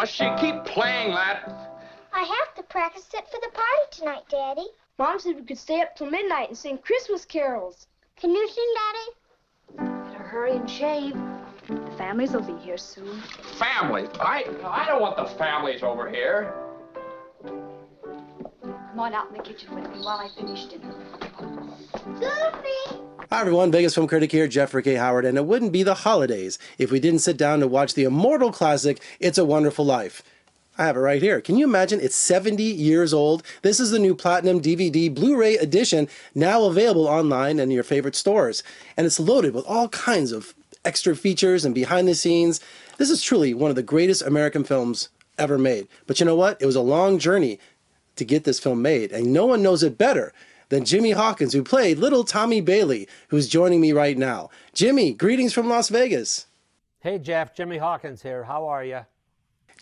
Must she keep playing that? I have to practice it for the party tonight, Daddy. Mom said we could stay up till midnight and sing Christmas carols. Can you sing, Daddy? Better hurry and shave. The families will be here soon. Families? I don't want the families over here. Come on out in the kitchen with me while I finish dinner. Goofy! Hi everyone, Vegas Film Critic here, Jeffrey K. Howard, and it wouldn't be the holidays if we didn't sit down to watch the immortal classic, It's a Wonderful Life. I have it right here. Can you imagine? It's 70 years old. This is the new Platinum DVD Blu-ray edition, now available online and in your favorite stores. And it's loaded with all kinds of extra features and behind the scenes. This is truly one of the greatest American films ever made. But you know what? It was a long journey to get this film made, and no one knows it better than Jimmy Hawkins, who played little Tommy Bailey, who's joining me right now. Jimmy, greetings from Las Vegas. Hey Jeff, Jimmy Hawkins here. How are you?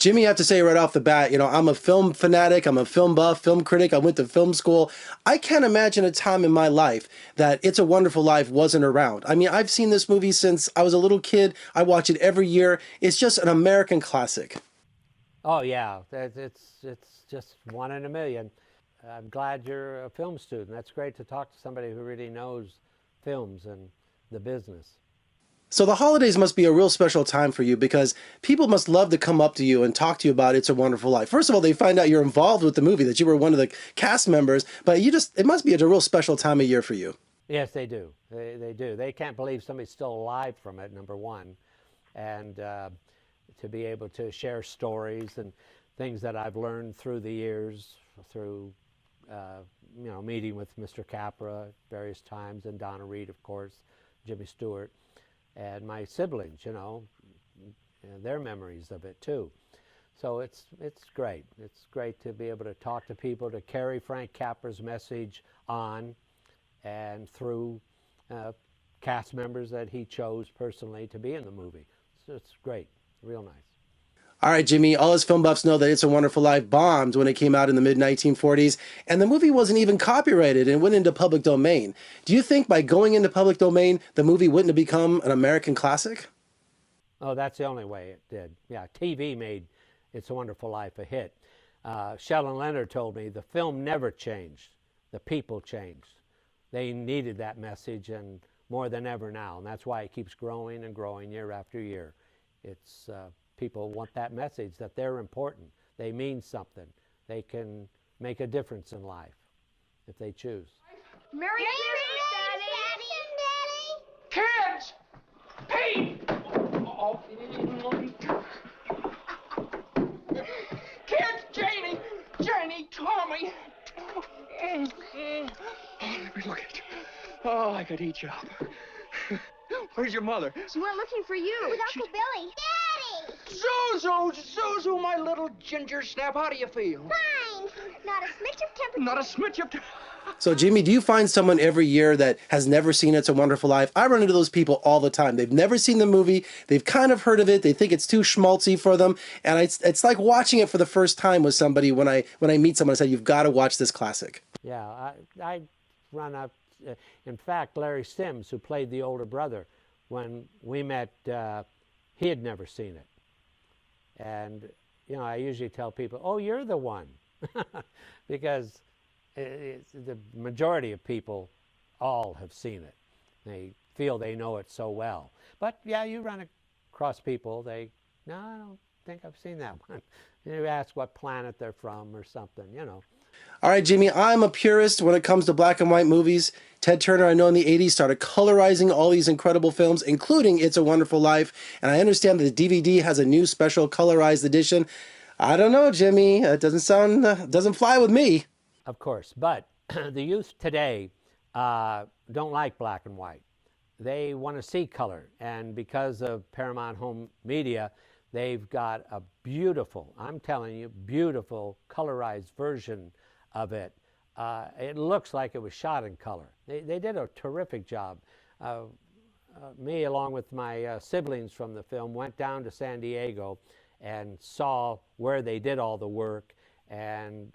Jimmy, I have to say right off the bat, I'm a film fanatic, I'm a film buff, film critic, I went to film school. I can't imagine a time in my life that It's a Wonderful Life wasn't around. I mean, I've seen this movie since I was a little kid. I watch it every year. It's just an American classic. Oh yeah, it's just one in a million. I'm glad you're a film student. That's great to talk to somebody who really knows films and the business. So the holidays must be a real special time for you because people must love to come up to you and talk to you about It's a Wonderful Life. First of all, they find out you're involved with the movie, that you were one of the cast members, but it must be a real special time of year for you. Yes, they do. They do. They can't believe somebody's still alive from it, number one. And to be able to share stories and things that I've learned through the years, through meeting with Mr. Capra at various times, and Donna Reed, of course, Jimmy Stewart, and my siblings, and their memories of it too. So it's great. It's great to be able to talk to people, to carry Frank Capra's message on and through cast members that he chose personally to be in the movie. So it's great, real nice. All right, Jimmy, all us film buffs know that It's a Wonderful Life bombed when it came out in the mid-1940s, and the movie wasn't even copyrighted and went into public domain. Do you think by going into public domain, the movie wouldn't have become an American classic? Oh, that's the only way it did. Yeah, TV made It's a Wonderful Life a hit. Sheldon Leonard told me the film never changed. The people changed. They needed that message, and more than ever now, and that's why it keeps growing and growing year after year. It's people want that message that they're important. They mean something. They can make a difference in life if they choose. Merry Christmas, Daddy! Kids! Hey! Kids, Janie, Tommy. Let me look at you. Oh, I could eat you up. Where's your mother? She went looking for you. With Uncle Billy. Daddy! Suzu, my little ginger snap, how do you feel? Fine. Not a smidge of temperature. Not a smidge of... So, Jimmy, do you find someone every year that has never seen It's a Wonderful Life? I run into those people all the time. They've never seen the movie. They've kind of heard of it. They think it's too schmaltzy for them. And it's like watching it for the first time with somebody when I meet someone and say, you've got to watch this classic. Yeah, I run up. In fact, Larry Sims, who played the older brother, when we met, he had never seen it. And, I usually tell people, oh, you're the one. Because the majority of people all have seen it. They feel they know it so well. But, yeah, you run across people, no, I don't think I've seen that one. You ask what planet they're from or something, All right, Jimmy, I'm a purist when it comes to black and white movies. Ted Turner, I know in the 80s, started colorizing all these incredible films, including It's a Wonderful Life. And I understand that the DVD has a new special colorized edition. I don't know, Jimmy. It doesn't fly with me. Of course, but the youth today don't like black and white. They want to see color. And because of Paramount Home Media, they've got a beautiful, I'm telling you, beautiful colorized version of it. It looks like it was shot in color. They did a terrific job. Me, along with my siblings from the film, went down to San Diego and saw where they did all the work. And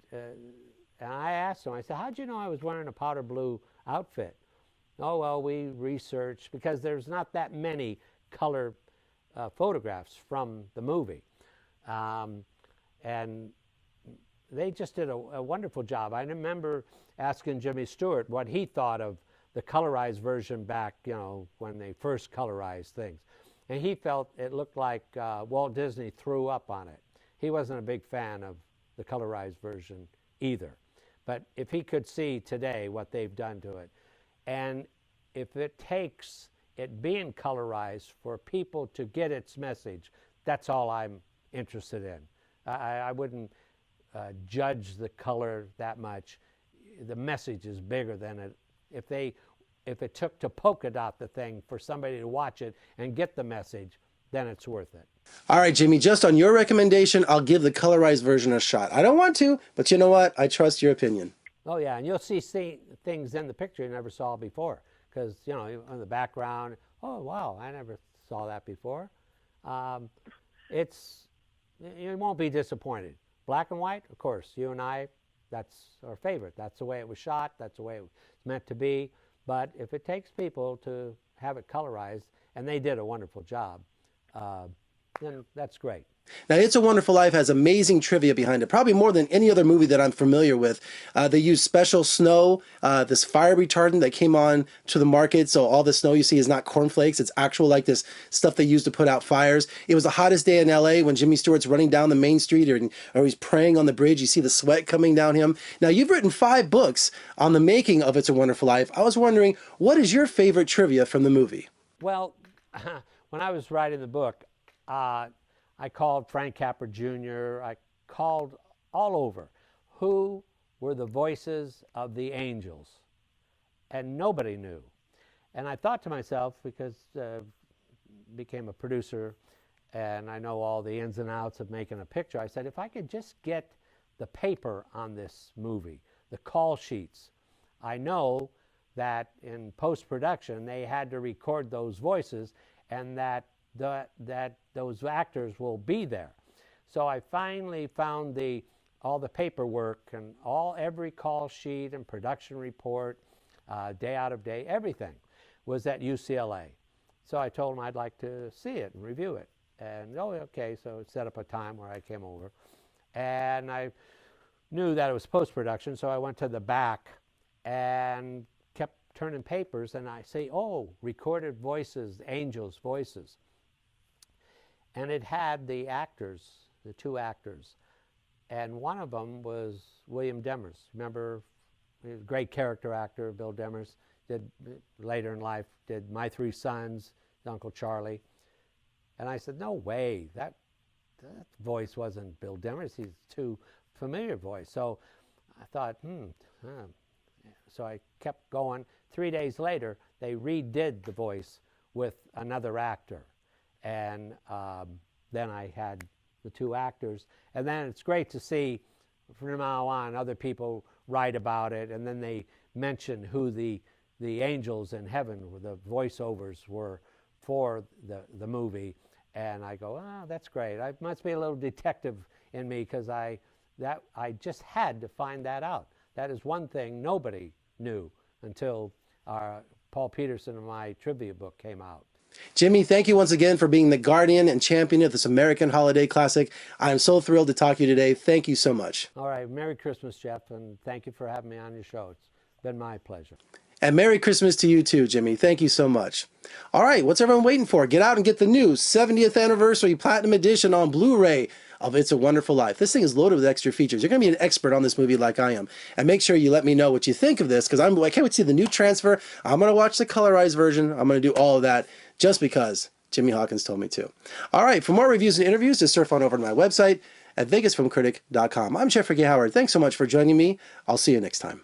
I asked them, I said, how'd you know I was wearing a powder blue outfit? Oh, well, we researched, because there's not that many color photographs from the movie. And they just did a wonderful job. I remember asking Jimmy Stewart what he thought of the colorized version back, when they first colorized things. And he felt it looked like Walt Disney threw up on it. He wasn't a big fan of the colorized version either. But if he could see today what they've done to it, and if it takes it being colorized for people to get its message, that's all I'm interested in. I wouldn't judge the color that much. The message is bigger than it. If it took to polka dot the thing for somebody to watch it and get the message, then it's worth it. All right, Jimmy, just on your recommendation, I'll give the colorized version a shot. I don't want to, but you know what? I trust your opinion. Oh, yeah, and you'll see things in the picture you never saw before. Because, in the background, oh, wow, I never saw that before. You won't be disappointed. Black and white, of course, you and I, that's our favorite. That's the way it was shot. That's the way it was meant to be. But if it takes people to have it colorized, and they did a wonderful job, then that's great. Now, It's a Wonderful Life has amazing trivia behind it, probably more than any other movie that I'm familiar with. They use special snow, this fire retardant that came on to the market, so all the snow you see is not cornflakes. It's actual, like this stuff they use to put out fires. It was the hottest day in L.A. when Jimmy Stewart's running down the main street or he's praying on the bridge. You see the sweat coming down him. Now, you've written 5 books on the making of It's a Wonderful Life. I was wondering, what is your favorite trivia from the movie? Well, when I was writing the book, I called Frank Capra Jr., I called all over. Who were the voices of the angels? And nobody knew. And I thought to myself, because I became a producer and I know all the ins and outs of making a picture, I said, if I could just get the paper on this movie, the call sheets, I know that in post-production they had to record those voices and that those actors will be there. So I finally found all the paperwork and every call sheet and production report, day out of day, everything was at UCLA. So I told them I'd like to see it and review it. And, oh, okay, so set up a time where I came over. And I knew that it was post-production, so I went to the back and kept turning papers, and I say, oh, recorded voices, angels' voices. And it had the actors, the 2 actors. And one of them was William Demers. Remember, he was a great character actor, Bill Demers. Later in life, did My 3 Sons, Uncle Charlie. And I said, no way, that voice wasn't Bill Demers. He's too familiar voice. So I thought, So I kept going. 3 days later, they redid the voice with another actor. And then I had the 2 actors. And then it's great to see from now on other people write about it, and then they mention who the angels in heaven, the voiceovers were for the movie. And I go, that's great. I must be a little detective in me, because I just had to find that out. That is one thing nobody knew until Paul Peterson and my trivia book came out. Jimmy, thank you once again for being the guardian and champion of this American holiday classic. I'm so thrilled to talk to you today. Thank you so much. All right. Merry Christmas, Jeff, and thank you for having me on your show. It's been my pleasure. And Merry Christmas to you too, Jimmy. Thank you so much. All right, what's everyone waiting for? Get out and get the new 70th Anniversary Platinum Edition on Blu-ray of It's a Wonderful Life. This thing is loaded with extra features. You're going to be an expert on this movie like I am. And make sure you let me know what you think of this, because I can't wait to see the new transfer. I'm going to watch the colorized version. I'm going to do all of that just because Jimmy Hawkins told me to. All right, for more reviews and interviews, just surf on over to my website at vegasfilmcritic.com. I'm Jeffrey K. Howard. Thanks so much for joining me. I'll see you next time.